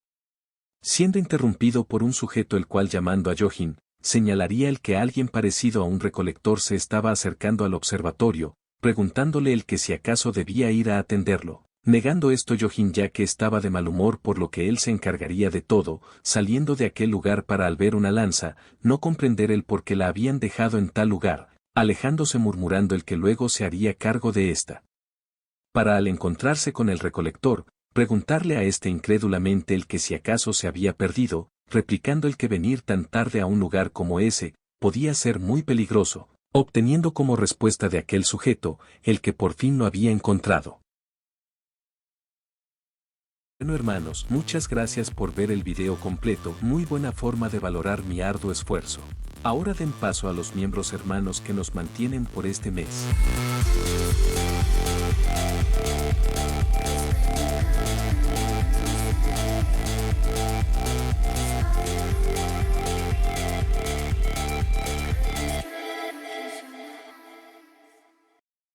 Siendo interrumpido por un sujeto el cual llamando a Yohin, señalaría el que alguien parecido a un recolector se estaba acercando al observatorio, preguntándole el que si acaso debía ir a atenderlo, negando esto Yohin ya que estaba de mal humor por lo que él se encargaría de todo, saliendo de aquel lugar para al ver una lanza, no comprender el por qué la habían dejado en tal lugar, alejándose murmurando el que luego se haría cargo de esta. Para al encontrarse con el recolector, preguntarle a incrédulamente el que si acaso se había perdido, replicando el que venir tan tarde a un lugar como ese, podía ser muy peligroso, obteniendo como respuesta de aquel sujeto, el que por fin lo había encontrado. Bueno hermanos, muchas gracias por ver el video completo, muy buena forma de valorar mi arduo esfuerzo. Ahora den paso a los miembros hermanos que nos mantienen por este mes.